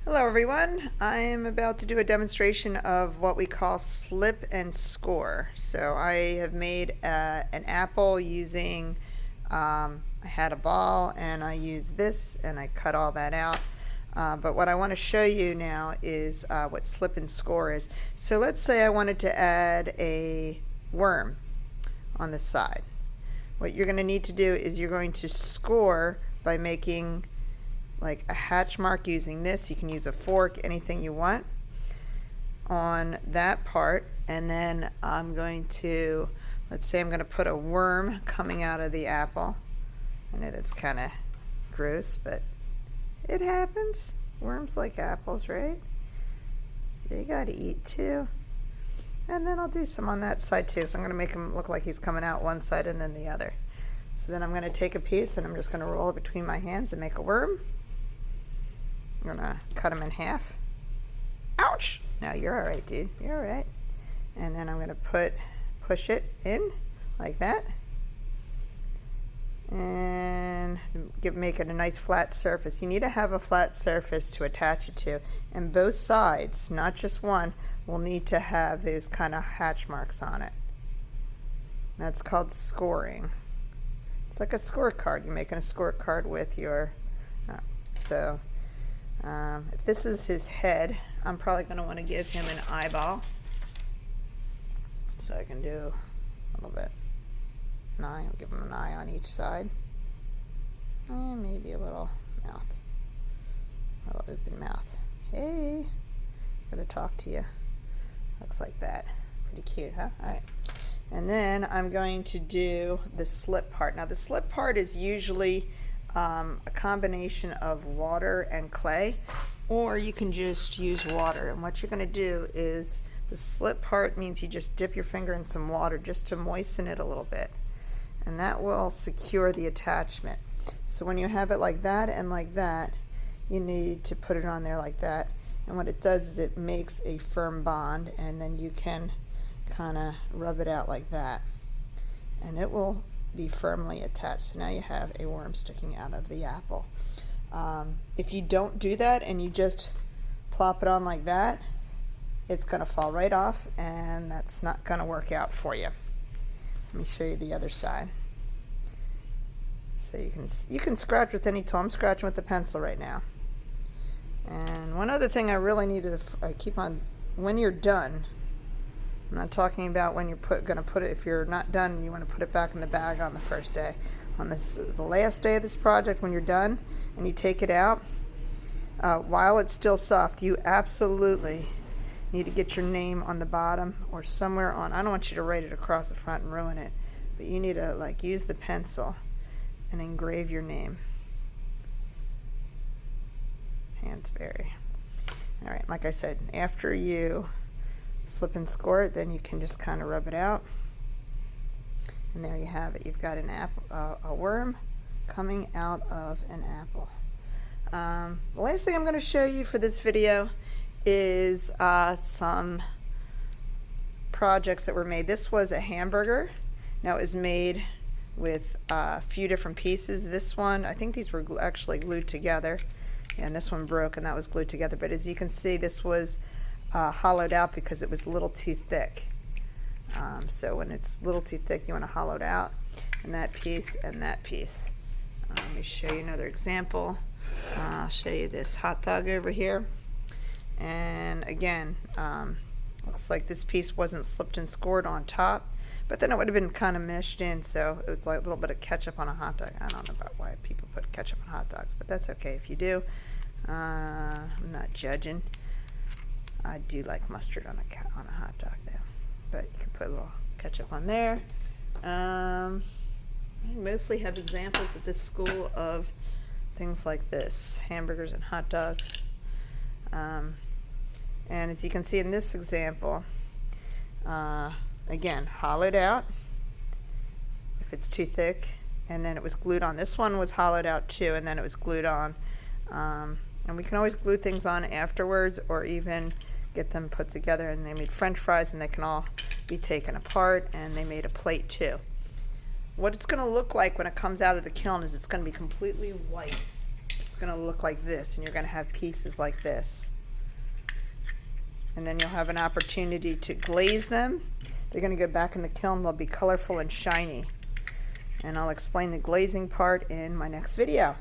Hello everyone. I am about to do a demonstration of what we call slip and score. So I have made an apple using, I had a ball and I used this and I cut all that out. But what I want to show you now is what slip and score is. So let's say I wanted to add a worm on the side. What you're going to need to do is you're going to score by making like a hatch mark using this. You can use a fork, anything you want on that part, and then I'm going to, let's say I'm going to put a worm coming out of the apple. I know that's kind of gross, but it happens. Worms like apples, right? They got to eat too. And then I'll do some on that side too. So I'm going to make him look like he's coming out one side and then the other. So then I'm going to take a piece and I'm just going to roll it between my hands and make a worm. I'm gonna cut them in half. Ouch! No, you're all right, dude. You're all right. And then I'm gonna push it in like that, and make it a nice flat surface. You need to have a flat surface to attach it to, and both sides, not just one, will need to have those kind of hatch marks on it. That's called scoring. It's like a scorecard. You're making a scorecard with your if this is his head, I'm probably going to want to give him an eyeball. So I can do a little bit. I'll give him an eye on each side. And maybe a little mouth. A little open mouth. Hey, gotta talk to you. Looks like that. Pretty cute, huh? Alright. And then I'm going to do the slip part. Now the slip part is usually a combination of water and clay, or you can just use water. And what you're going to do is, the slip part means you just dip your finger in some water just to moisten it a little bit, and that will secure the attachment. So when you have it like that and like that, you need to put it on there like that, and what it does is it makes a firm bond, and then you can kind of rub it out like that and it will be firmly attached. So now you have a worm sticking out of the apple. If you don't do that and you just plop it on like that, it's going to fall right off, and that's not going to work out for you. Let me show you the other side. So you can scratch with any tool. I'm scratching with the pencil right now. And one other thing I really need to keep on, when you're done, I'm not talking about when you're going to put it, if you're not done, you want to put it back in the bag on the first day. On the last day of this project, when you're done and you take it out, while it's still soft, you absolutely need to get your name on the bottom or somewhere on. I don't want you to write it across the front and ruin it, but you need to use the pencil and engrave your name. Hansberry. All right, like I said, after you slip and score it, then you can just kind of rub it out, and there you have it. You've got an apple, a worm coming out of an apple. The last thing I'm going to show you for this video is some projects that were made. This was a hamburger. Now it was made with a few different pieces. This one, I think these were actually glued together, and this one broke and that was glued together, but as you can see, this was hollowed out because it was a little too thick. So when it's a little too thick, you want to hollow it out, and that piece and that piece. Let me show you another example. I'll show you this hot dog over here, and again, looks like this piece wasn't slipped and scored on top, but then it would have been kind of meshed in, so it was like a little bit of ketchup on a hot dog. I don't know about why people put ketchup on hot dogs, but that's okay if you do. I'm not judging. I do like mustard on a hot dog though, but you can put a little ketchup on there. I mostly have examples at this school of things like this, hamburgers and hot dogs. And as you can see in this example, again, hollowed out if it's too thick, and then it was glued on. This one was hollowed out too, and then it was glued on. And we can always glue things on afterwards, or even get them put together. And they made french fries, and they can all be taken apart, and they made a plate too. What it's going to look like when it comes out of the kiln is it's going to be completely white. It's It's going to look like this, and you're going to have pieces like this. And then you'll have an opportunity to glaze them. They're going to go back in the kiln. They'll be colorful and shiny. And I'll explain the glazing part in my next video.